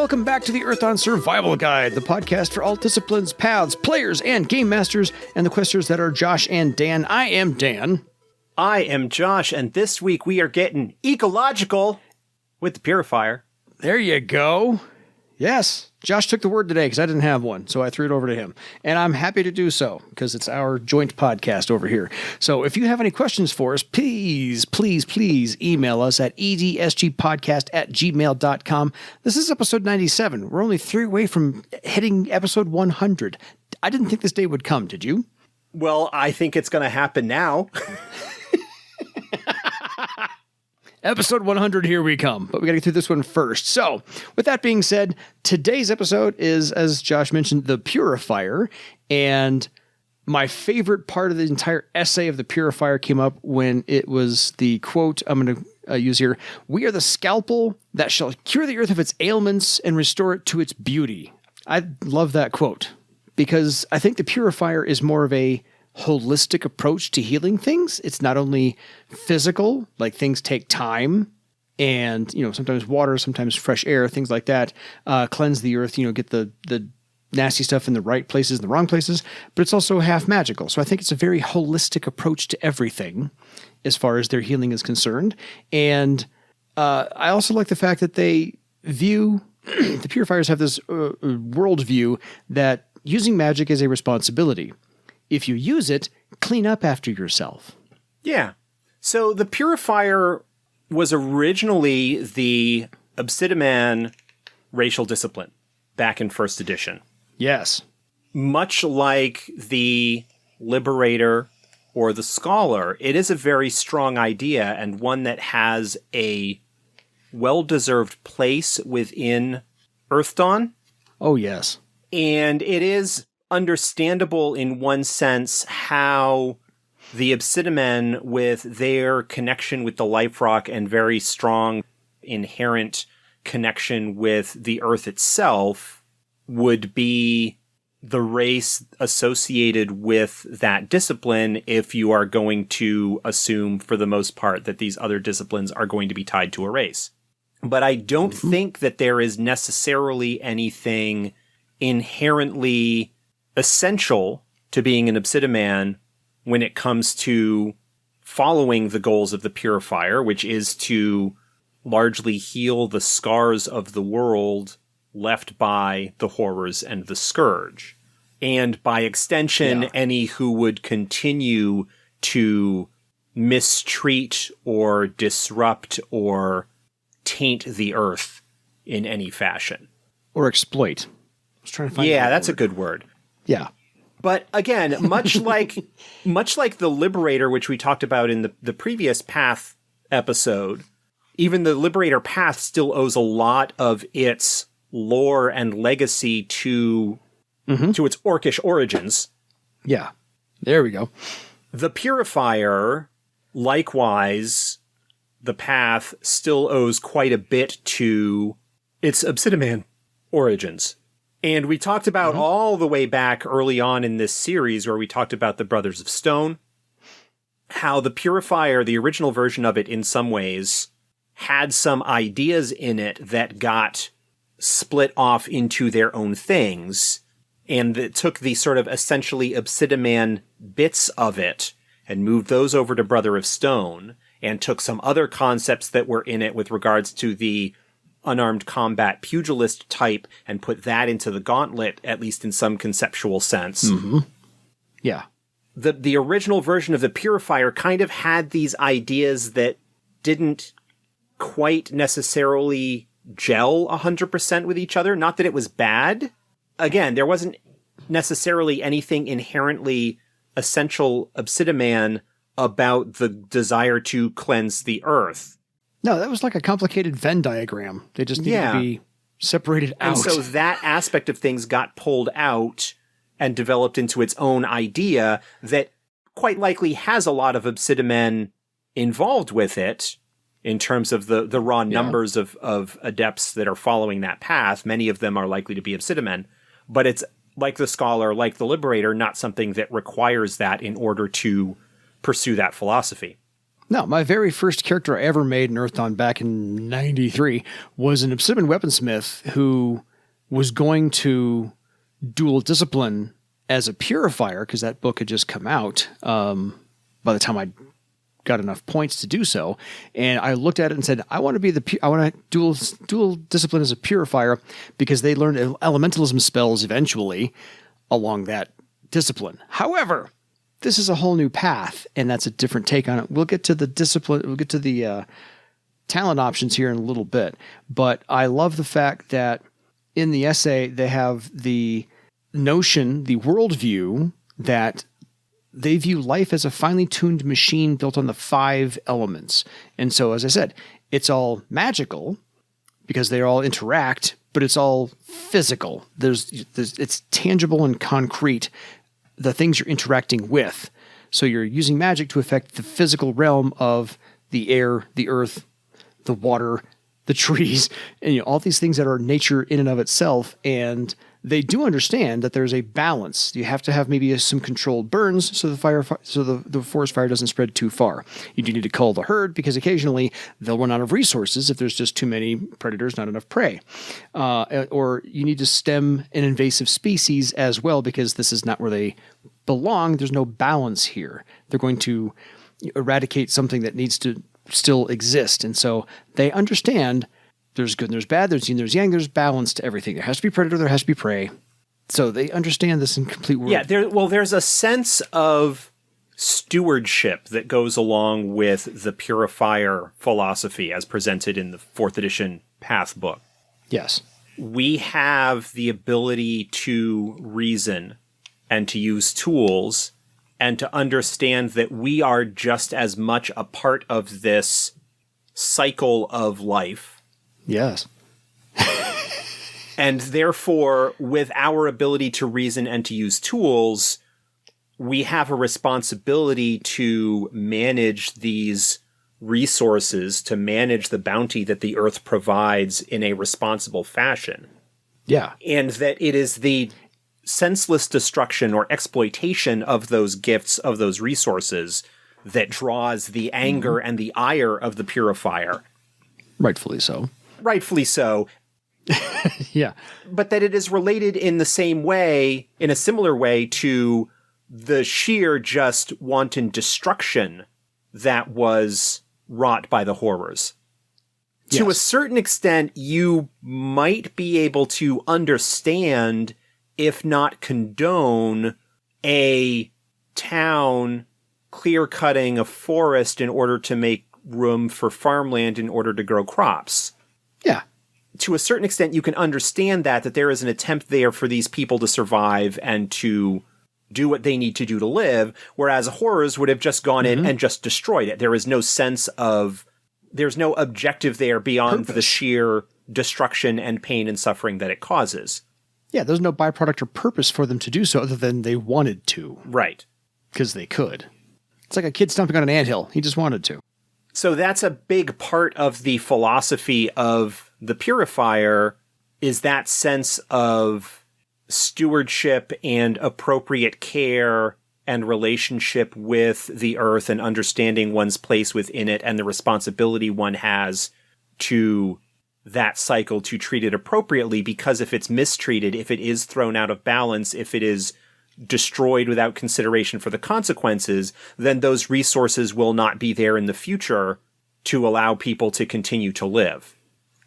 welcome back to the Earthdawn Survival Guide, the podcast for all disciplines, paths, players, and game masters, and the questers that are Josh and Dan. I am Dan. I am Josh, and this week we are getting ecological with the Purifier. There you go. Yes, Josh took the word today because I didn't have one, so I threw it over to him. And I'm happy to do so because it's our joint podcast over here. So if you have any questions for us, please email us at edsgpodcast@gmail.com. This is episode 97. We're only 3 away from hitting episode 100. I didn't think this day would come, did you? Well, I think it's going to happen now. Episode 100, here we come. But we got to get through this one first. So, with that being said, today's episode is, as Josh mentioned, the Purifier. And my favorite part of the entire essay of the Purifier came up when it was the quote I'm going to use here. "We are the scalpel that shall cure the earth of its ailments and restore it to its beauty." I love that quote because I think the Purifier is more of a holistic approach to healing things. It's not only physical, like things take time and, sometimes water, sometimes fresh air, things like that, cleanse the earth, get the nasty stuff in the right places and the wrong places, but it's also half magical. So I think it's a very holistic approach to everything as far as their healing is concerned. And I also like the fact that they view, the Purifiers have this worldview that using magic is a responsibility. If you use it, clean up after yourself. Yeah. So the Purifier was originally the obsidimen racial discipline back in first edition. Yes. Much like the Liberator or the Scholar, it is a very strong idea and one that has a well-deserved place within Earthdawn. Oh, yes. And it is understandable in one sense how the obsidimen, with their connection with the life rock and very strong inherent connection with the earth itself, would be the race associated with that discipline if you are going to assume for the most part that these other disciplines are going to be tied to a race. But I don't think that there is necessarily anything inherently essential to being an obsidiman when it comes to following the goals of the Purifier, which is to largely heal the scars of the world left by the horrors and the scourge. And by extension, any who would continue to mistreat or disrupt or taint the earth in any fashion. Or exploit. I was trying to find that's a good word. Yeah. But again, much like the Liberator, which we talked about in the previous Path episode, even the Liberator Path still owes a lot of its lore and legacy to its orcish origins. Yeah. There we go. The Purifier, likewise, the Path still owes quite a bit to its obsidimen origins. And we talked about all the way back early on in this series where we talked about the Brothers of Stone, how the Purifier, the original version of it in some ways, had some ideas in it that got split off into their own things, and it took the sort of essentially obsidiman bits of it and moved those over to Brother of Stone, and took some other concepts that were in it with regards to the unarmed combat pugilist type and put that into the Gauntlet, at least in some conceptual sense. Yeah. The original version of the Purifier kind of had these ideas that didn't quite necessarily gel 100% with each other. Not that it was bad. Again, there wasn't necessarily anything inherently essential obsidiman about the desire to cleanse the earth. No, that was like a complicated Venn diagram. They just needed to be separated out. And so that aspect of things got pulled out and developed into its own idea that quite likely has a lot of obsidimen involved with it in terms of the raw numbers of adepts that are following that path. Many of them are likely to be obsidimen, but it's like the Scholar, like the Liberator, not something that requires that in order to pursue that philosophy. No, my very first character I ever made in Earthdawn back in 93 was an obsidimen weaponsmith who was going to dual discipline as a purifier, because that book had just come out by the time I got enough points to do so. And I looked at it and said, I want to dual discipline as a purifier, because they learned elementalism spells eventually along that discipline. However, this is a whole new path, and that's a different take on it. We'll get to the discipline. We'll get to the talent options here in a little bit. But I love the fact that in the essay, they have the notion, the worldview, that they view life as a finely tuned machine built on the 5 elements. And so, as I said, it's all magical because they all interact, but it's all physical. It's tangible and concrete, the things you're interacting with. So you're using magic to affect the physical realm of the air, the earth, the water, the trees, and all these things that are nature in and of itself. And they do understand that there's a balance. You have to have maybe some controlled burns so the forest fire doesn't spread too far. You do need to cull the herd, because occasionally they'll run out of resources if there's just too many predators, not enough prey. Or you need to stem an invasive species as well, because this is not where they belong. There's no balance here. They're going to eradicate something that needs to still exist. And so they understand there's good and there's bad, there's yin, there's yang, there's balance to everything. There has to be predator, there has to be prey. So they understand this in complete world. Yeah, there's a sense of stewardship that goes along with the Purifier philosophy as presented in the 4th edition Path book. Yes. We have the ability to reason and to use tools and to understand that we are just as much a part of this cycle of life. Yes. And therefore, with our ability to reason and to use tools, we have a responsibility to manage these resources, to manage the bounty that the earth provides in a responsible fashion. Yeah. And that it is the senseless destruction or exploitation of those gifts, of those resources, that draws the anger and the ire of the Purifier. Rightfully so. Rightfully so. Yeah. But that it is related in the same way, in a similar way, to the sheer just wanton destruction that was wrought by the horrors. Yes. To a certain extent, you might be able to understand, if not condone, a town clear-cutting a forest in order to make room for farmland in order to grow crops. Yeah. To a certain extent, you can understand that there is an attempt there for these people to survive and to do what they need to do to live, whereas horrors would have just gone in and just destroyed it. There is no sense of, there's no objective there beyond the sheer destruction and pain and suffering that it causes. Yeah, there's no byproduct or purpose for them to do so other than they wanted to. Right. Because they could. It's like a kid stomping on an anthill. He just wanted to. So that's a big part of the philosophy of the Purifier, is that sense of stewardship and appropriate care and relationship with the earth and understanding one's place within it and the responsibility one has to that cycle to treat it appropriately, because if it's mistreated, if it is thrown out of balance, if it is destroyed without consideration for the consequences, then those resources will not be there in the future to allow people to continue to live.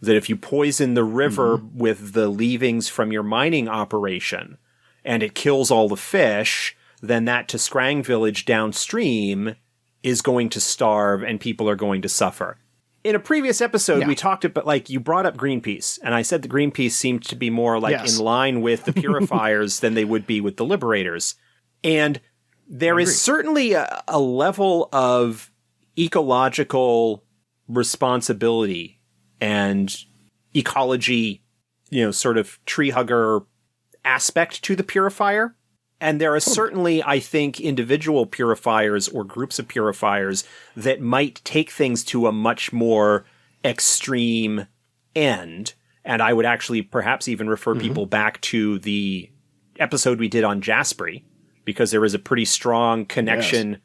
That if you poison the river with the leavings from your mining operation and it kills all the fish, then that Tiskrang village downstream is going to starve and people are going to suffer. In a previous episode, we talked about, like, you brought up Greenpeace, and I said the Greenpeace seemed to be more like in line with the Purifiers than they would be with the Liberators. And there is certainly a level of ecological responsibility and ecology, sort of tree hugger aspect to the Purifier. And there are certainly, I think, individual Purifiers or groups of Purifiers that might take things to a much more extreme end. And I would actually perhaps even refer people back to the episode we did on Jasperi, because there is a pretty strong connection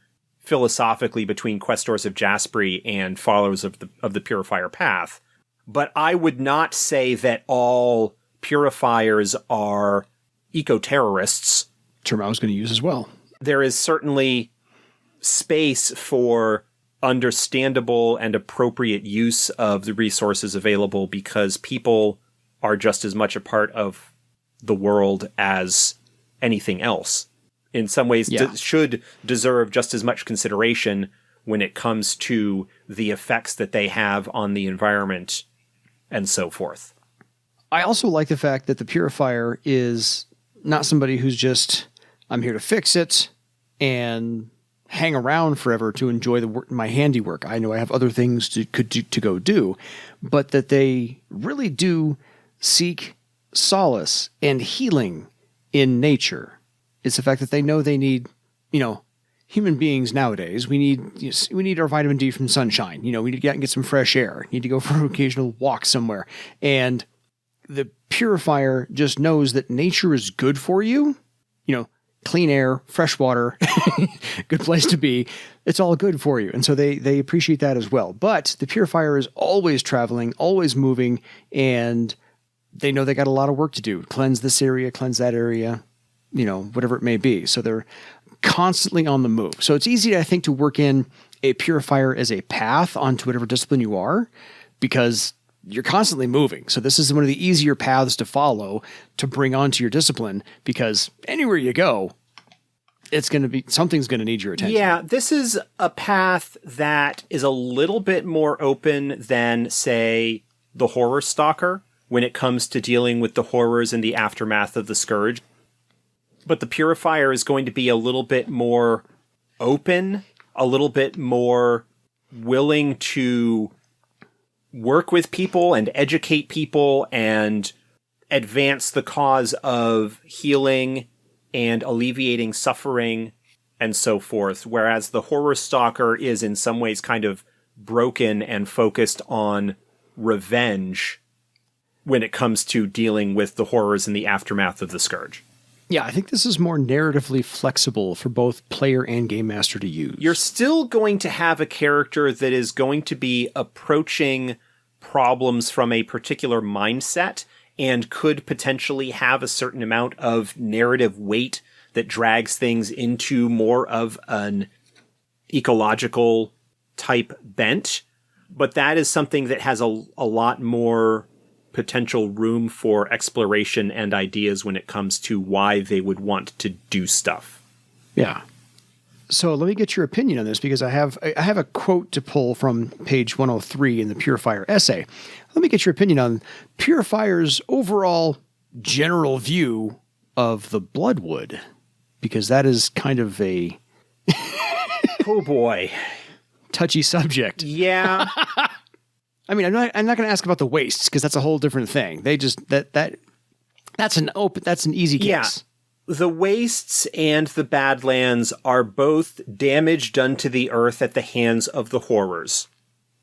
philosophically between Questors of Jasperi and followers of the Purifier path. But I would not say that all Purifiers are eco-terrorists. Term I was going to use as well. There is certainly space for understandable and appropriate use of the resources available because people are just as much a part of the world as anything else. In some ways, should deserve just as much consideration when it comes to the effects that they have on the environment and so forth. I also like the fact that the Purifier is not somebody who's just, I'm here to fix it and hang around forever to enjoy my handiwork. I know I have other things to go do, but that they really do seek solace and healing in nature. It's the fact that they know they need, human beings nowadays, we need our vitamin D from sunshine. We need to get out and get some fresh air. Need to go for an occasional walk somewhere. And the Purifier just knows that nature is good for you. Clean air, fresh water, good place to be. It's all good for you. And so they appreciate that as well. But the Purifier is always traveling, always moving, and they know they got a lot of work to do. Cleanse this area, cleanse that area, whatever it may be. So they're constantly on the move. So it's easy, I think, to work in a Purifier as a path onto whatever discipline you are, because you're constantly moving. So this is one of the easier paths to follow to bring onto your discipline, because anywhere you go, something's going to need your attention. Yeah, this is a path that is a little bit more open than, say, the Horror Stalker when it comes to dealing with the horrors and the aftermath of the Scourge. But the Purifier is going to be a little bit more open, a little bit more willing to work with people and educate people and advance the cause of healing and alleviating suffering and so forth. Whereas the Horror Stalker is in some ways kind of broken and focused on revenge when it comes to dealing with the horrors and the aftermath of the Scourge. Yeah, I think this is more narratively flexible for both player and game master to use. You're still going to have a character that is going to be approaching problems from a particular mindset and could potentially have a certain amount of narrative weight that drags things into more of an ecological type bent. But that is something that has a lot more potential room for exploration and ideas when it comes to why they would want to do stuff. Yeah. So let me get your opinion on this, because I have a quote to pull from page 103 in the Purifier essay. Let me get your opinion on Purifier's overall general view of the Bloodwood, because that is kind of a oh boy, touchy subject. Yeah. I mean, I'm not going to ask about the wastes, because that's a whole different thing. They just that's an easy case. Yeah. The wastes and the Badlands are both damage done to the earth at the hands of the horrors,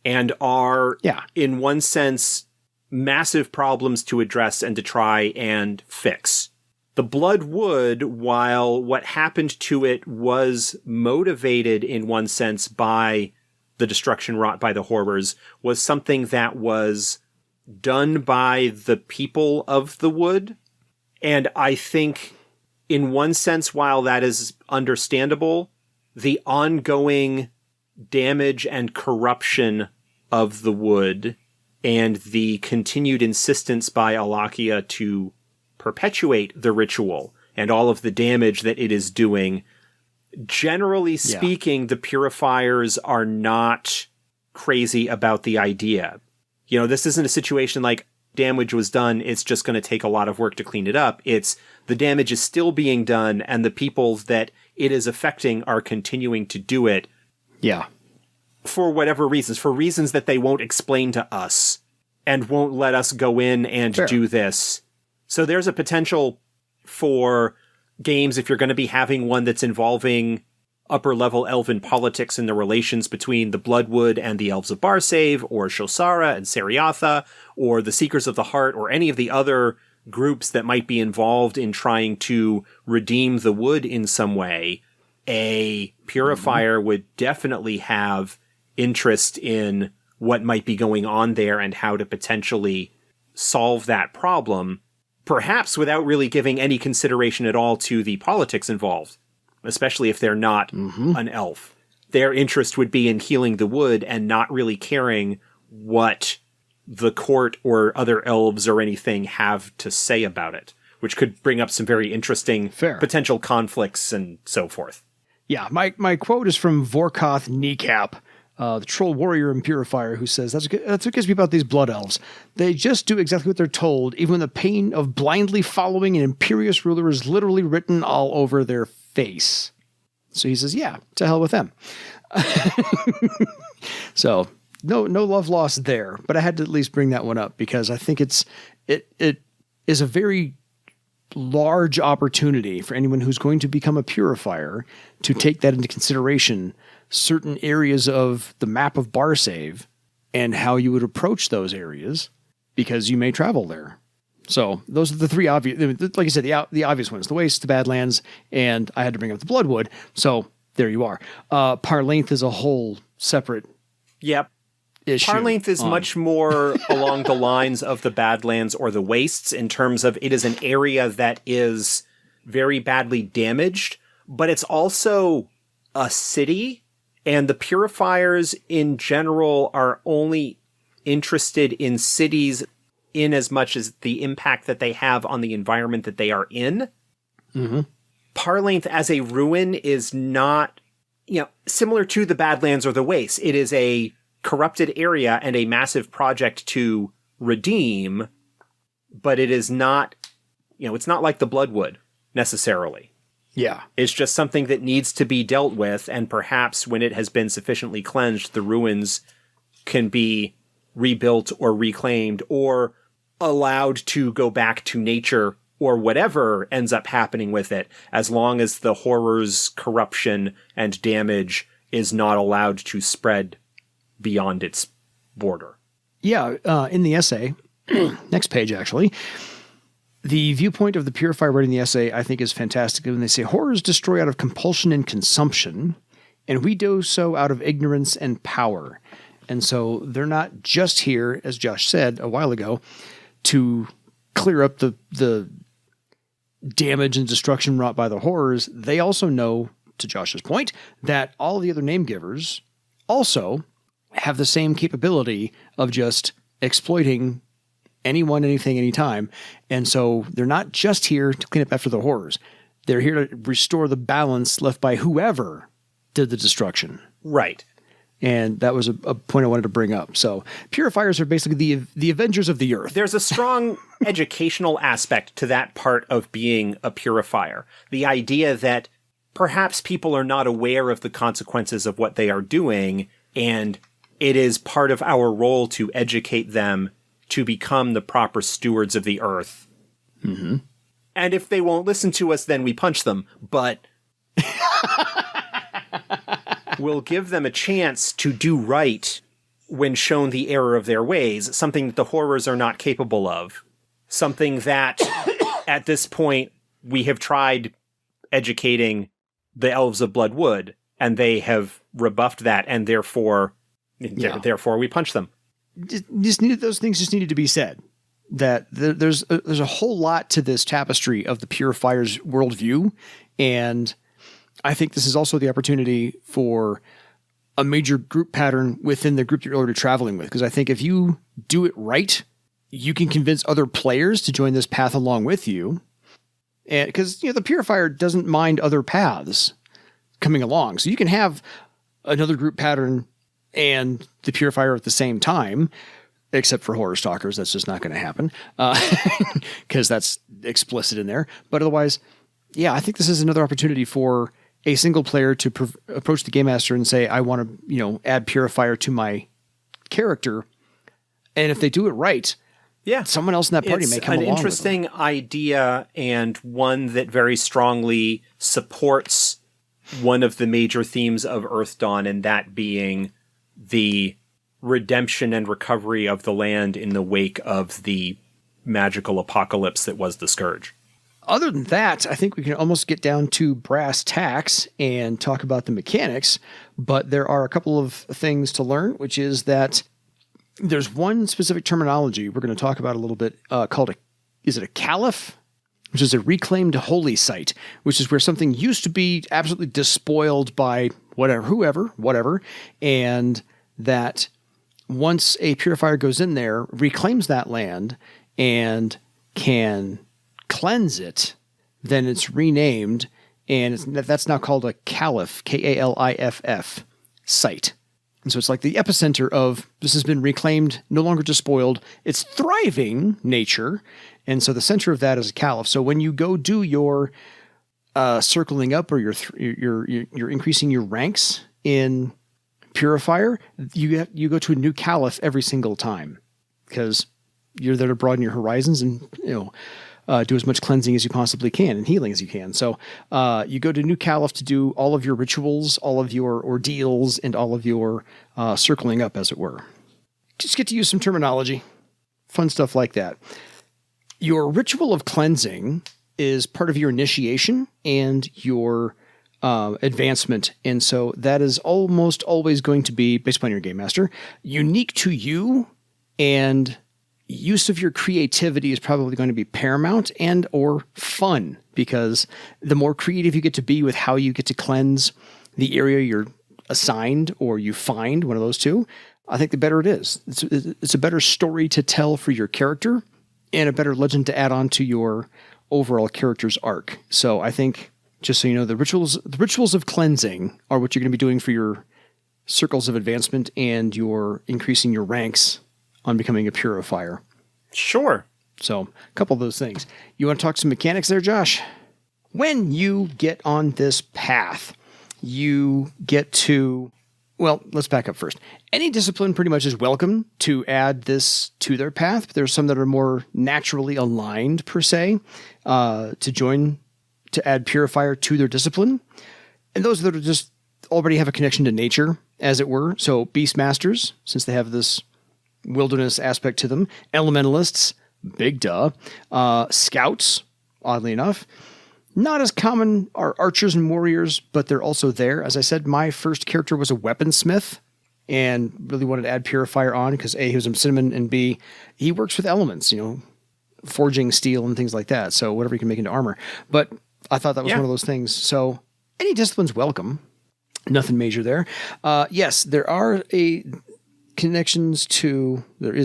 and are, in one sense, massive problems to address and to try and fix. The Bloodwood, while what happened to it was motivated in one sense by the destruction wrought by the horrors, was something that was done by the people of the wood. And I think, in one sense, while that is understandable, the ongoing damage and corruption of the wood and the continued insistence by Alakia to perpetuate the ritual and all of the damage that it is doing, generally speaking, the Purifiers are not crazy about the idea. This isn't a situation like damage was done, it's just going to take a lot of work to clean it up. It's the damage is still being done, and the people that it is affecting are continuing to do it. Yeah. For whatever reasons, for reasons that they won't explain to us and won't let us go in and do this. So there's a potential for games, if you're going to be having one that's involving upper level elven politics and the relations between the Bloodwood and the Elves of Barsave, or Shosara and Seriatha, or the Seekers of the Heart, or any of the other groups that might be involved in trying to redeem the wood in some way. a Purifier would definitely have interest in what might be going on there and how to potentially solve that problem, perhaps without really giving any consideration at all to the politics involved, especially if they're not an elf. Their interest would be in healing the wood and not really caring what the court or other elves or anything have to say about it, which could bring up some very interesting potential conflicts and so forth. Yeah, my quote is from Vorkoth Kneecap, the troll warrior and Purifier, who says, that's what gets me about these blood elves. They just do exactly what they're told, even when the pain of blindly following an imperious ruler is literally written all over their face. So he says, yeah, to hell with them. So no love lost there, but I had to at least bring that one up because I think it is a very large opportunity for anyone who's going to become a Purifier to take that into consideration, certain areas of the map of Barsave and how you would approach those areas because you may travel there. So those are the three obvious, like I said, the obvious ones, the Wastes, the Badlands, and I had to bring up the Bloodwood. So there you are. Parlength is a whole separate issue. Parlength is much more along the lines of the Badlands or the Wastes in terms of it is an area that is very badly damaged, but it's also a city, and the Purifiers in general are only interested in cities in as much as the impact that they have on the environment that they are in. Mm-hmm. Parlength as a ruin is not, similar to the Badlands or the Wastes. It is a corrupted area and a massive project to redeem, but it is not, it's not like the Bloodwood necessarily. Yeah. It's just something that needs to be dealt with, and perhaps when it has been sufficiently cleansed, the ruins can be rebuilt or reclaimed or allowed to go back to nature or whatever ends up happening with it, as long as the horrors, corruption, and damage is not allowed to spread beyond its border. Yeah, in the essay, next page actually, the viewpoint of the Purifier writing the essay I think is fantastic when they say horrors destroy out of compulsion and consumption, and we do so out of ignorance and power. And so they're not just here, as Josh said a while ago, to clear up the damage and destruction wrought by the horrors. They also know, to Josh's point, that all the other Namegivers also have the same capability of just exploiting anyone, anything, anytime. And so they're not just here to clean up after the horrors. They're here to restore the balance left by whoever did the destruction. Right. And that was a point I wanted to bring up. So Purifiers are basically the Avengers of the Earth. There's a strong educational aspect to that part of being a Purifier. The idea that perhaps people are not aware of the consequences of what they are doing, and it is part of our role to educate them to become the proper stewards of the earth. Mm-hmm. And if they won't listen to us, then we punch them. But we'll give them a chance to do right when shown the error of their ways, something that the horrors are not capable of. Something that, at this point, we have tried educating the elves of Bloodwood, and they have rebuffed that, and therefore we punch them. Those things just needed to be said. That there's a whole lot to this tapestry of the Purifier's worldview, and I think this is also the opportunity for a major group pattern within the group you're already traveling with. Because I think if you do it right, you can convince other players to join this path along with you. And because the Purifier doesn't mind other paths coming along, so you can have another group pattern and the Purifier at the same time, except for horror stalkers. That's just not going to happen because that's explicit in there. But otherwise, yeah, I think this is another opportunity for a single player to approach the game master and say, I want to, add Purifier to my character. And if they do it right, someone else in that party may come along with them. It's an interesting idea, and one that very strongly supports one of the major themes of Earthdawn, and that being the redemption and recovery of the land in the wake of the magical apocalypse that was the Scourge. Other than that, I think we can almost get down to brass tacks and talk about the mechanics, but there are a couple of things to learn, which is that there's one specific terminology we're going to talk about a little bit called is it a caliph? Which is a reclaimed holy site, which is where something used to be absolutely despoiled by whatever, and that once a purifier goes in there, reclaims that land, and can cleanse it, then it's renamed, and that's now called a caliph, Kaliff site. And so it's like the epicenter of this has been reclaimed, no longer despoiled. It's thriving nature. And so the center of that is a caliph. So when you go do your circling up or you're increasing your ranks in Purifier, you go to a new caliph every single time because you're there to broaden your horizons and do as much cleansing as you possibly can and healing as you can. So you go to new caliph to do all of your rituals, all of your ordeals, and all of your circling up, as it were. Just get to use some terminology, fun stuff like that. Your ritual of cleansing is part of your initiation and your advancement. And so that is almost always going to be, based upon your game master, unique to you, and use of your creativity is probably going to be paramount and or fun, because the more creative you get to be with how you get to cleanse the area you're assigned or you find, one of those two, I think the better it is. It's a better story to tell for your character and a better legend to add on to your overall character's arc. So I think, just so you know, the rituals of cleansing are what you're going to be doing for your circles of advancement and your increasing your ranks on becoming a purifier. Sure. So a couple of those things. You want to talk some mechanics there, Josh? When you get on this path, you get to... Well, let's back up first. Any discipline pretty much is welcome to add this to their path, but there's some that are more naturally aligned, per se, to add Purifier to their discipline. And those that are just already have a connection to nature, as it were. So Beastmasters, since they have this wilderness aspect to them. Elementalists, big duh. Scouts, oddly enough. Not as common are archers and warriors, but they're also there. As I said, my first character was a weaponsmith and really wanted to add Purifier on because A, he was a obsidimen, and B, he works with elements, forging steel and things like that. So whatever you can make into armor. But I thought that was one of those things. So any discipline's welcome. Nothing major there. Yes, there is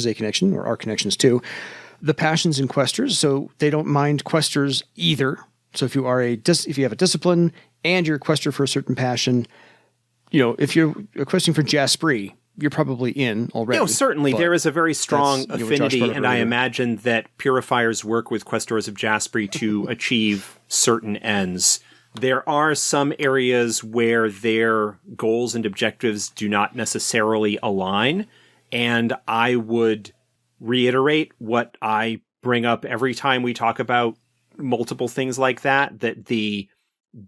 a connection, or are connections to the passions and questers. So they don't mind questers either. So if you have a discipline and you're a quester for a certain passion, if you're questing for Jaspree, you're probably in already. No, certainly. There is a very strong affinity, and I imagine that Purifiers work with questors of Jaspree to achieve certain ends. There are some areas where their goals and objectives do not necessarily align, and I would reiterate what I bring up every time we talk about multiple things like that the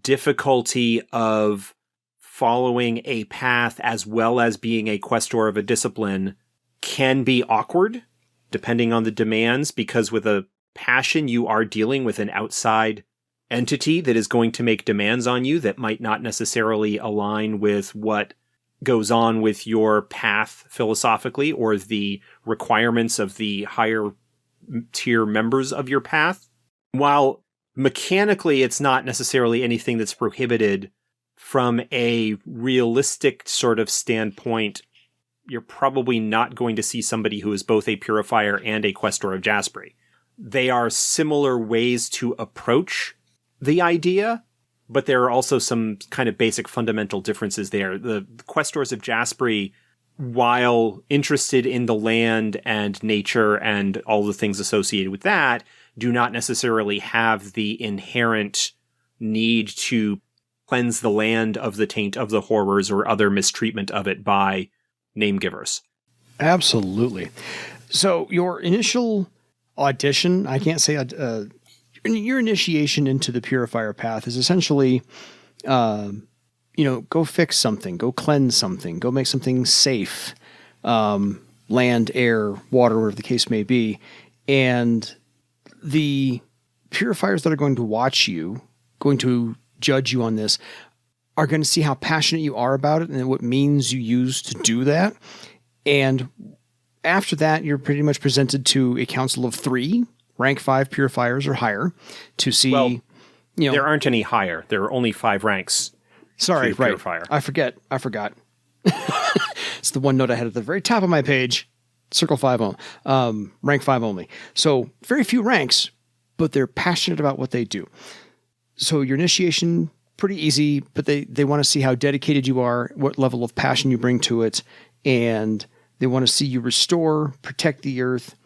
difficulty of following a path as well as being a questor of a discipline can be awkward, depending on the demands, because with a passion, you are dealing with an outside entity that is going to make demands on you that might not necessarily align with what goes on with your path philosophically or the requirements of the higher tier members of your path. While mechanically it's not necessarily anything that's prohibited, from a realistic sort of standpoint, you're probably not going to see somebody who is both a Purifier and a questor of Jaspree. They are similar ways to approach the idea, but there are also some kind of basic fundamental differences there. The questors of Jaspree, while interested in the land and nature and all the things associated with that, do not necessarily have the inherent need to cleanse the land of the taint of the horrors or other mistreatment of it by Namegivers. Absolutely. So your initial audition, I can't say your initiation into the Purifier path is essentially, go fix something, go cleanse something, go make something safe, land, air, water, whatever the case may be. And the purifiers that are going to watch you, going to judge you on this, are going to see how passionate you are about it and what means you use to do that. And after that, you're pretty much presented to a council of 3, rank 5 purifiers or higher, to see. Well, there aren't any higher. There are only 5 ranks. Sorry, right. Purifier. I forgot. It's the one note I had at the very top of my page. Circle 5 rank 5 only. So very few ranks, but they're passionate about what they do. So your initiation, pretty easy, but they want to see how dedicated you are, what level of passion you bring to it, and they want to see you restore, protect the earth.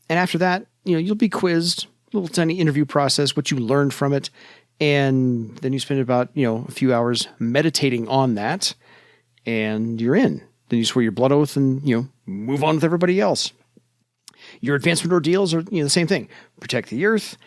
And after that, you'll be quizzed, a little tiny interview process, what you learned from it. And then you spend about, a few hours meditating on that, and you're in. Then you swear your blood oath and, move on with everybody else. Your advancement ordeals are, the same thing. Protect the earth.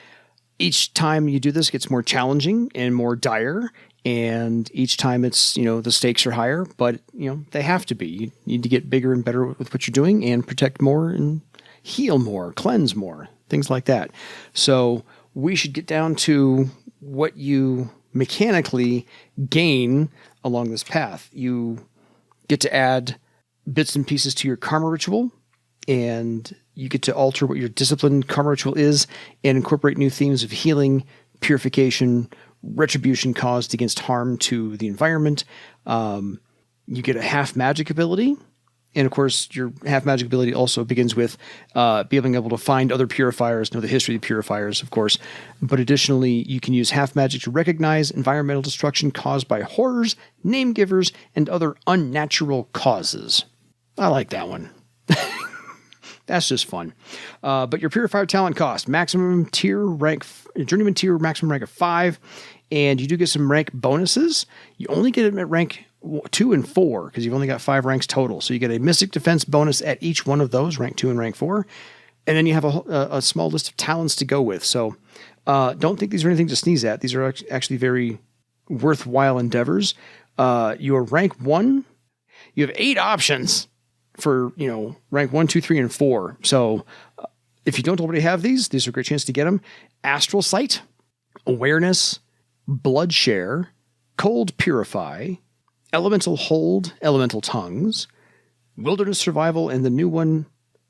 Each time you do this, it gets more challenging and more dire. And each time it's, the stakes are higher, but, they have to be. You need to get bigger and better with what you're doing and protect more and heal more, cleanse more, things like that. So we should get down to what you mechanically gain along this path. You get to add bits and pieces to your karma ritual, and you get to alter what your discipline karma ritual is and incorporate new themes of healing, purification, retribution caused against harm to the environment. You get a half magic ability. And of course, your half magic ability also begins with being able to find other purifiers, know the history of the purifiers, of course. But additionally, you can use half magic to recognize environmental destruction caused by horrors, Namegivers, and other unnatural causes. I like that one. That's just fun. But your purifier talent cost, maximum tier rank, journeyman tier, maximum rank of 5. And you do get some rank bonuses. You only get them at rank 2 and 4 because you've only got 5 ranks total. So you get a mystic defense bonus at each one of those, rank 2 and rank 4. And then you have a small list of talents to go with. So don't think these are anything to sneeze at. These are actually very worthwhile endeavors. Your rank 1, you have 8 options for, rank 1, 2, 3, and 4. So if you don't already have these are a great chance to get them. Astral Sight, Awareness, Blood Share, Cold Purify, Elemental Hold, Elemental Tongues, Wilderness Survival, and the new one,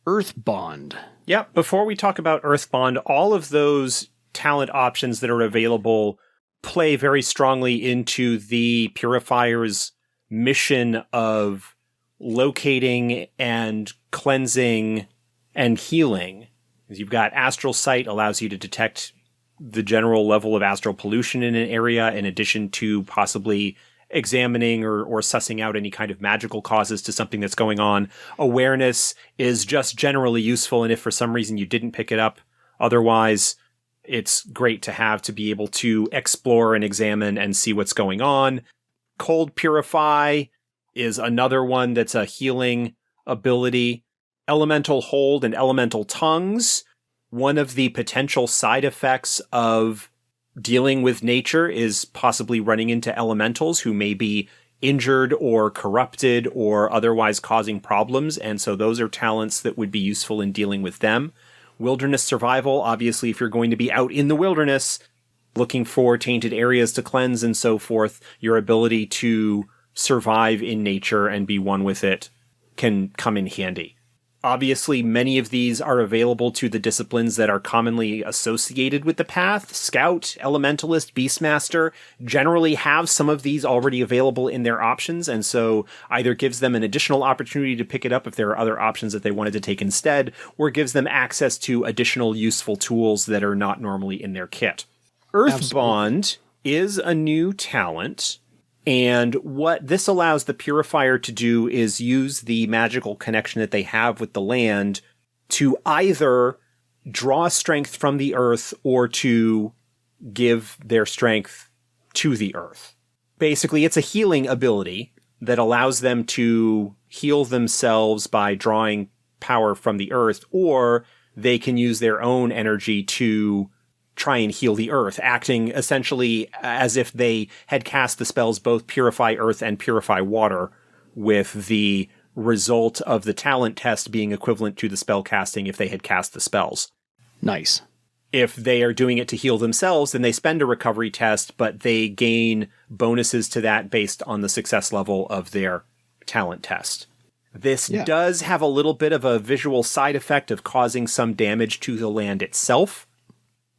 Earth Bond. Yeah, before we talk about Earth Bond, all of those talent options that are available play very strongly into the Purifier's mission of locating and cleansing and healing. You've got Astral Sight, allows you to detect the general level of astral pollution in an area, in addition to possibly examining or sussing out any kind of magical causes to something that's going on. Awareness is just generally useful, and if for some reason you didn't pick it up otherwise, it's great to have to be able to explore and examine and see what's going on. Cold Purify is another one that's a healing ability. Elemental Hold and Elemental Tongues. One of the potential side effects of dealing with nature is possibly running into elementals who may be injured or corrupted or otherwise causing problems, and so those are talents that would be useful in dealing with them. Wilderness Survival, obviously, if you're going to be out in the wilderness looking for tainted areas to cleanse and so forth, your ability to survive in nature and be one with it can come in handy. Obviously, many of these are available to the disciplines that are commonly associated with the path. Scout, Elementalist, Beastmaster generally have some of these already available in their options, and so either gives them an additional opportunity to pick it up if there are other options that they wanted to take instead, or gives them access to additional useful tools that are not normally in their kit. Earthbond is a new talent. And what this allows the Purifier to do is use the magical connection that they have with the land to either draw strength from the earth or to give their strength to the earth. Basically, it's a healing ability that allows them to heal themselves by drawing power from the earth, or they can use their own energy to try and heal the earth, acting essentially as if they had cast the spells both Purify Earth and Purify Water, with the result of the talent test being equivalent to the spell casting if they had cast the spells. Nice. If they are doing it to heal themselves, then they spend a recovery test, but they gain bonuses to that based on the success level of their talent test. This does have a little bit of a visual side effect of causing some damage to the land itself,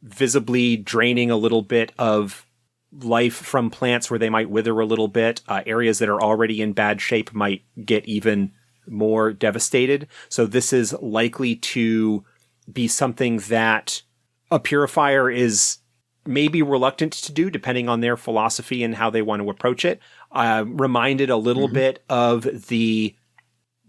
visibly draining a little bit of life from plants where they might wither a little bit. Areas that are already in bad shape might get even more devastated. So this is likely to be something that a purifier is maybe reluctant to do, depending on their philosophy and how they want to approach it. Reminded a little bit of the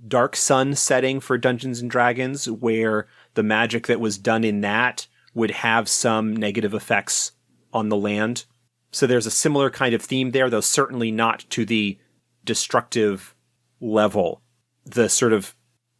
Dark Sun setting for Dungeons & Dragons, where the magic that was done in that would have some negative effects on the land. So there's a similar kind of theme there, though certainly not to the destructive level. The sort of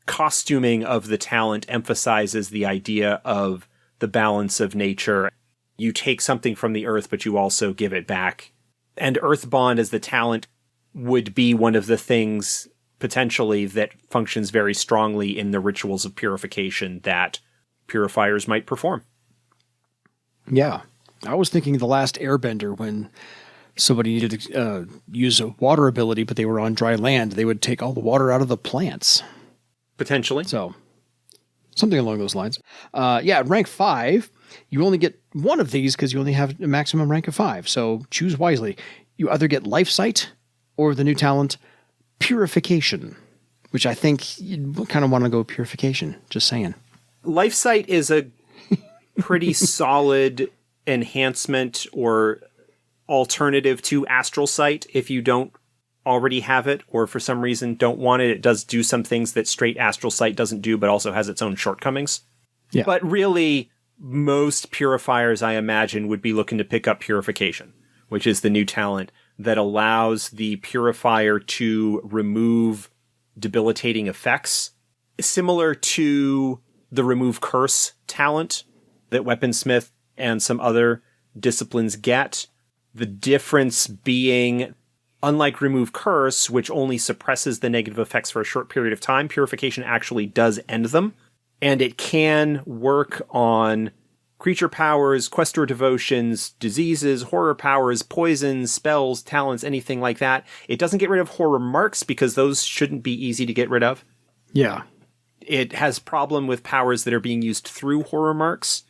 costuming of the talent emphasizes the idea of the balance of nature. You take something from the earth, but you also give it back. And Earthdawn as the talent would be one of the things potentially that functions very strongly in the rituals of purification that purifiers might perform. Yeah. I was thinking The Last Airbender, when somebody needed to use a water ability, but they were on dry land, they would take all the water out of the plants. Potentially. So, something along those lines. Rank 5, you only get one of these because you only have a maximum rank of 5. So, choose wisely. You either get Life Sight or the new talent, Purification, which I think you kind of want to go Purification. Just saying. Life Sight is a pretty solid enhancement or alternative to Astral Sight if you don't already have it, or for some reason don't want it. It does do some things that straight Astral Sight doesn't do, but also has its own shortcomings. Yeah. But really, most purifiers, I imagine, would be looking to pick up Purification, which is the new talent that allows the purifier to remove debilitating effects, similar to the Remove Curse talent that Weaponsmith and some other disciplines get. The difference being, unlike Remove Curse, which only suppresses the negative effects for a short period of time, Purification actually does end them. And it can work on creature powers, questor devotions, diseases, horror powers, poisons, spells, talents, anything like that. It doesn't get rid of horror marks because those shouldn't be easy to get rid of. Yeah. It has problem with powers that are being used through horror marks,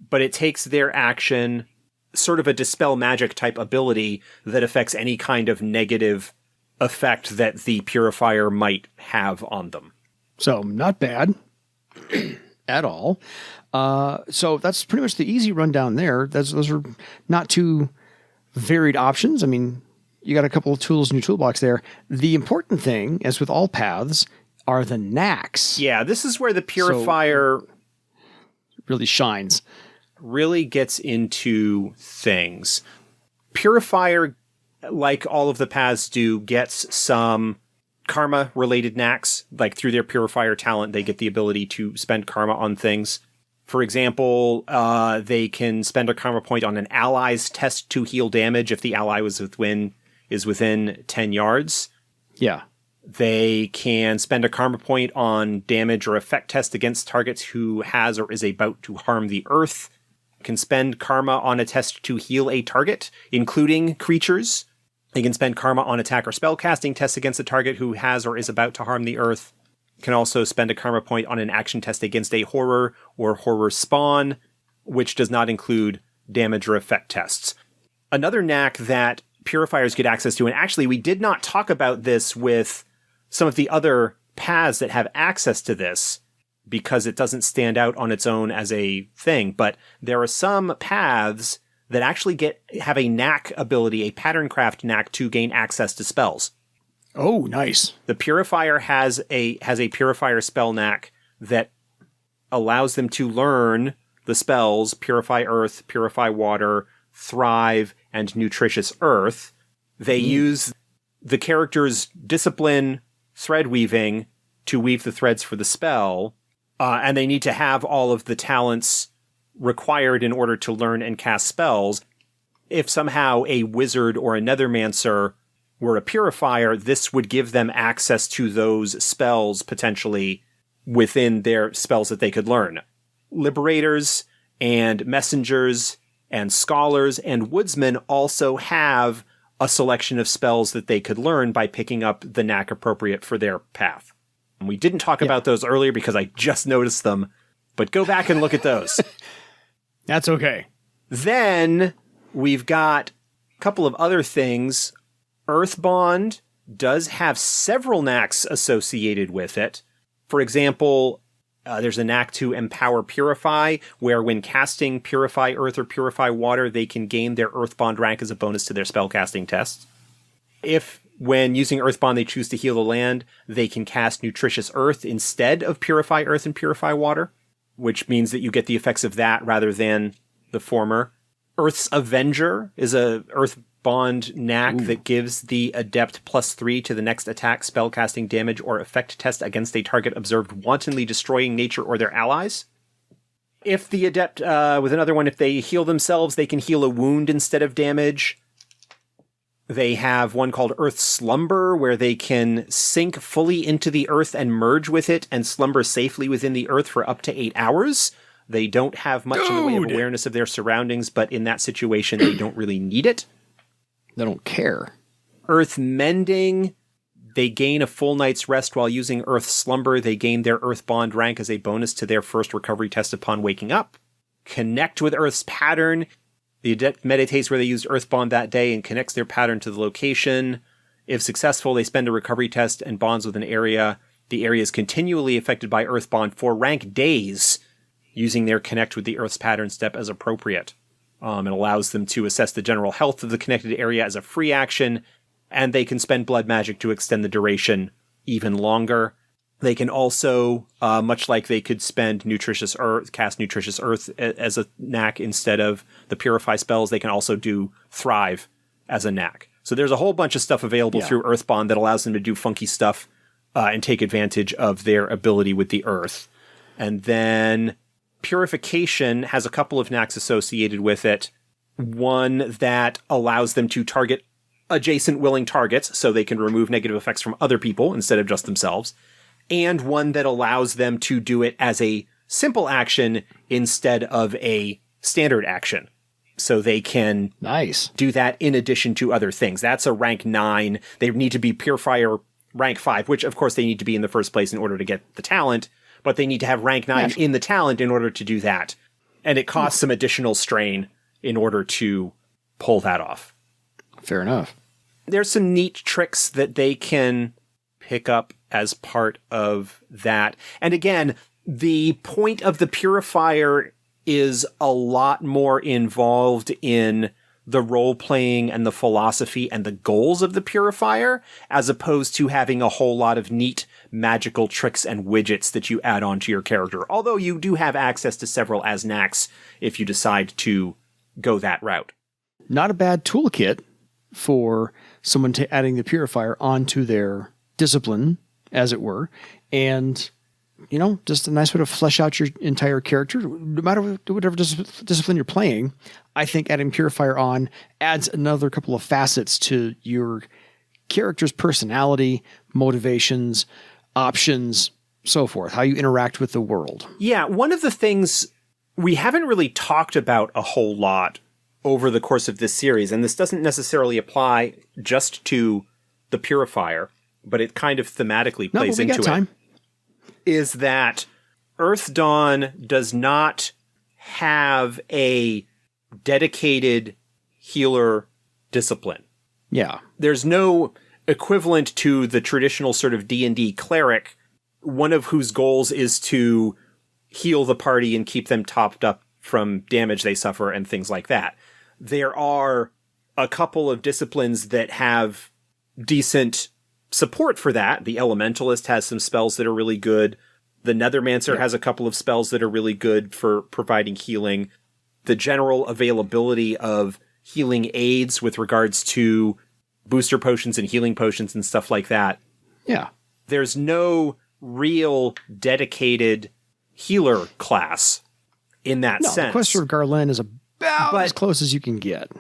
but it takes their action, sort of a dispel magic type ability that affects any kind of negative effect that the purifier might have on them. So not bad at all. So that's pretty much the easy rundown there. Those are not too varied options. I mean, you got a couple of tools in your toolbox there. The important thing, as with all paths, are the knacks. Yeah, this is where the purifier really shines. Really gets into things. Purifier, like all of the paths do, gets some karma-related knacks. Like through their purifier talent, they get the ability to spend karma on things. For example, they can spend a karma point on an ally's test to heal damage if the ally is within 10 yards. Yeah. They can spend a karma point on damage or effect test against targets who has or is about to harm the earth. Can spend karma on a test to heal a target, including creatures. They can spend karma on attack or spell casting tests against a target who has or is about to harm the earth. Can also spend a karma point on an action test against a horror or horror spawn, which does not include damage or effect tests. Another knack that purifiers get access to, and actually we did not talk about this with some of the other paths that have access to this, because it doesn't stand out on its own as a thing, but there are some paths that actually have a knack ability, a pattern craft knack to gain access to spells. Oh, nice. The purifier has a purifier spell knack that allows them to learn the spells Purify Earth, Purify Water, Thrive, and Nutritious Earth. They use the character's discipline thread weaving to weave the threads for the spell, and they need to have all of the talents required in order to learn and cast spells. If somehow a wizard or a nethermancer were a purifier, this would give them access to those spells potentially within their spells that they could learn. Liberators And messengers and scholars and woodsmen also have a selection of spells that they could learn by picking up the knack appropriate for their path. And we didn't talk about those earlier because I just noticed them, but go back and look at those. That's okay. Then we've got a couple of other things. Earthbond does have several knacks associated with it. For example, there's a knack to empower Purify, where when casting Purify Earth or Purify Water, they can gain their Earthbond rank as a bonus to their spellcasting tests. If, when using Earthbond, they choose to heal the land, they can cast Nutritious Earth instead of Purify Earth and Purify Water, which means that you get the effects of that rather than the former. Earth's Avenger is a Earthbond knack that gives the adept +3 to the next attack, spellcasting damage, or effect test against a target observed wantonly destroying nature or their allies. If the adept, with another one, if they heal themselves, they can heal a wound instead of damage. They have one called Earth Slumber, where they can sink fully into the earth and merge with it and slumber safely within the earth for up to 8 hours. They don't have much in the way of awareness of their surroundings, but in that situation, they don't really need it. They don't care. Earth Mending, they gain a full night's rest while using Earth Slumber. They gain their Earthbond rank as a bonus to their first recovery test upon waking up. Connect with Earth's Pattern. The adept meditates where they used Earthbond that day and connects their pattern to the location. If successful, they spend a recovery test and bonds with an area. The area is continually affected by Earthbond for rank days, using their connect with the Earth's Pattern step as appropriate. It allows them to assess the general health of the connected area as a free action, and they can spend blood magic to extend the duration even longer. They can also, much like they could spend Nutritious Earth, cast Nutritious Earth as a knack instead of the Purify spells, they can also do Thrive as a knack. So there's a whole bunch of stuff available through Earthbond that allows them to do funky stuff and take advantage of their ability with the earth. And then Purification has a couple of knacks associated with it. One that allows them to target adjacent willing targets, so they can remove negative effects from other people instead of just themselves. And one that allows them to do it as a simple action instead of a standard action. So they can do that in addition to other things. That's a rank 9. They need to be Purifier rank 5, which of course they need to be in the first place in order to get the talent, but they need to have rank 9 in the talent in order to do that. And it costs some additional strain in order to pull that off. Fair enough. There's some neat tricks that they can pick up as part of that. And again, the point of the Purifier is a lot more involved in the role-playing and the philosophy and the goals of the Purifier, as opposed to having a whole lot of neat magical tricks and widgets that you add on to your character. Although you do have access to several as knacks if you decide to go that route. Not a bad toolkit for someone adding the Purifier onto their discipline, as it were, and just a nice way to flesh out your entire character. No matter whatever discipline you're playing, I think adding Purifier on adds another couple of facets to your character's personality, motivations, options, so forth, how you interact with the world. Yeah, one of the things we haven't really talked about a whole lot over the course of this series, and this doesn't necessarily apply just to the Purifier, but it kind of thematically plays into it, is that Earthdawn does not have a dedicated healer discipline. Yeah. There's no equivalent to the traditional sort of D&D cleric, one of whose goals is to heal the party and keep them topped up from damage they suffer and things like that. There are a couple of disciplines that have decent support for that. The Elementalist has some spells that are really good. The Nethermancer has a couple of spells that are really good for providing healing. The general availability of healing aids with regards to booster potions and healing potions and stuff like that. Yeah. There's no real dedicated healer class in that sense. The Quester of Garland is about as close as you can get.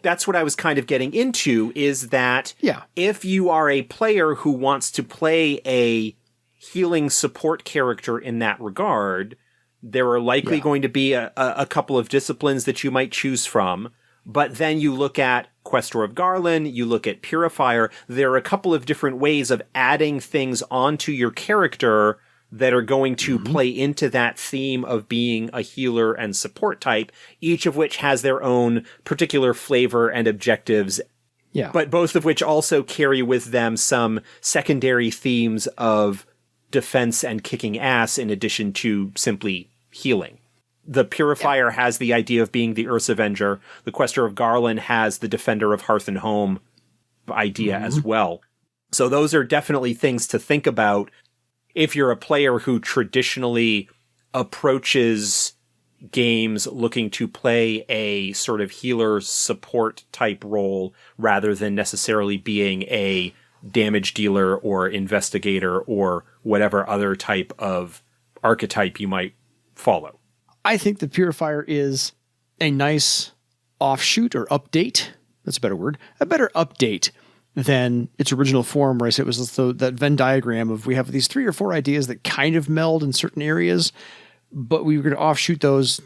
That's what I was kind of getting into, is that if you are a player who wants to play a healing support character in that regard, There are likely going to be a couple of disciplines that you might choose from. But then you look at Questor of Garland, you look at Purifier. There are a couple of different ways of adding things onto your character that are going to play into that theme of being a healer and support type, each of which has their own particular flavor and objectives. Yeah. But both of which also carry with them some secondary themes of defense and kicking ass in addition to simply healing. The Purifier has the idea of being the Earth's Avenger. The Questor of Garland has the Defender of Hearth and Home idea as well. So those are definitely things to think about if you're a player who traditionally approaches games looking to play a sort of healer support type role rather than necessarily being a damage dealer or investigator or whatever other type of archetype you might follow. I think the Purifier is a nice offshoot or update. That's a better word. A better update than its original form, where I said it was that Venn diagram of we have these 3 or 4 ideas that kind of meld in certain areas, but we were going to offshoot those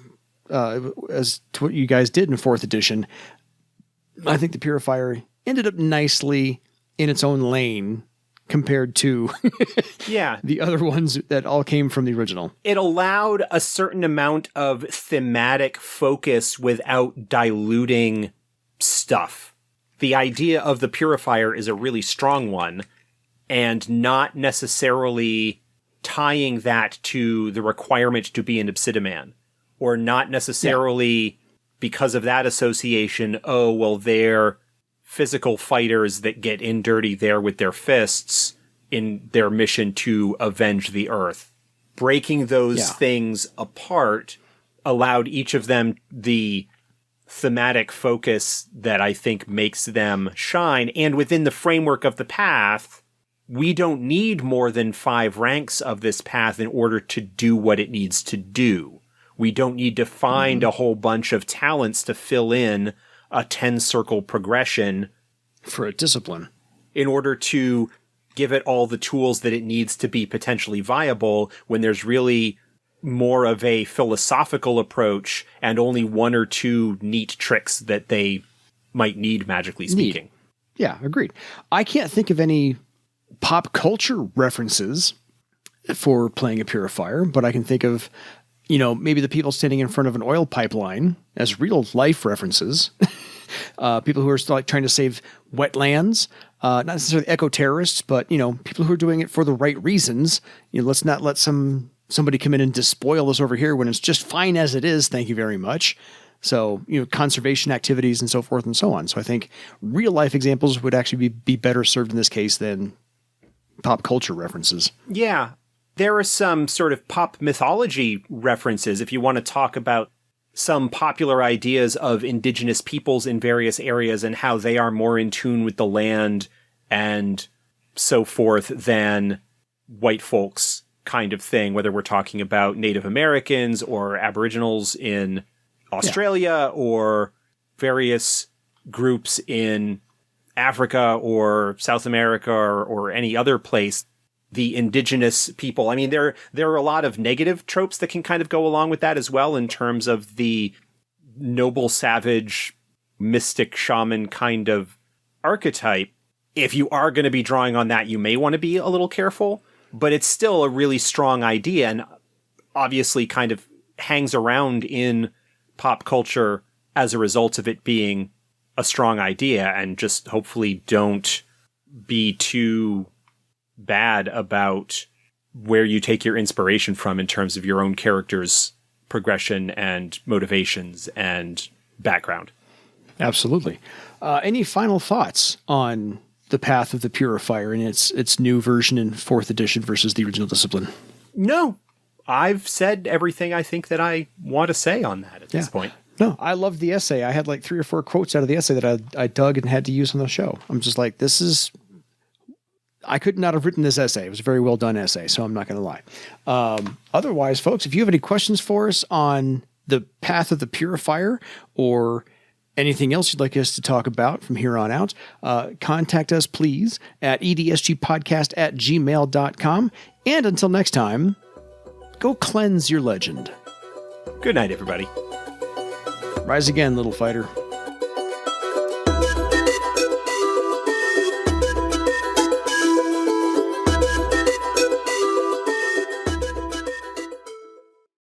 as to what you guys did in 4th edition. I think the Purifier ended up nicely in its own lane compared to the other ones that all came from the original. It allowed a certain amount of thematic focus without diluting stuff. The idea of the Purifier is a really strong one, and not necessarily tying that to the requirement to be an obsidimen, or not necessarily because of that association, oh, well, they're physical fighters that get in dirty there with their fists in their mission to avenge the Earth. Breaking those things apart allowed each of them the thematic focus that I think makes them shine. And within the framework of the path, we don't need more than 5 ranks of this path in order to do what it needs to do. We don't need to find a whole bunch of talents to fill in a 10-circle progression for a discipline in order to give it all the tools that it needs to be potentially viable, when there's really more of a philosophical approach and only 1 or 2 neat tricks that they might need, magically speaking. Yeah, agreed. I can't think of any pop culture references for playing a Purifier, but I can think of, maybe the people standing in front of an oil pipeline as real life references. People who are still trying to save wetlands, not necessarily eco-terrorists, but, people who are doing it for the right reasons. Let's not let somebody come in and despoil us over here when it's just fine as it is. Thank you very much. So, conservation activities and so forth and so on. So I think real life examples would actually be better served in this case than pop culture references. Yeah. There are some sort of pop mythology references if you want to talk about some popular ideas of indigenous peoples in various areas and how they are more in tune with the land and so forth than white folks kind of thing, whether we're talking about Native Americans or Aboriginals in Australia or various groups in Africa or South America or any other place. The indigenous people. I mean, there are a lot of negative tropes that can kind of go along with that as well, in terms of the noble, savage, mystic shaman kind of archetype. If you are going to be drawing on that, you may want to be a little careful, but it's still a really strong idea and obviously kind of hangs around in pop culture as a result of it being a strong idea, and just hopefully don't be too bad about where you take your inspiration from in terms of your own character's progression and motivations and background. Absolutely. Any final thoughts on the path of the Purifier and its new version in 4th edition versus the original discipline? No. I've said everything I think that I want to say on that at this point. No, I loved the essay. I had like 3 or 4 quotes out of the essay that I dug and had to use on the show. I'm just like, I could not have written this essay. It was a very well done essay, so I'm not going to lie. Otherwise, folks, if you have any questions for us on the path of the Purifier or anything else you'd like us to talk about from here on out, contact us, please, at edsgpodcast@gmail.com. And until next time, go cleanse your legend. Good night, everybody. Rise again, little fighter.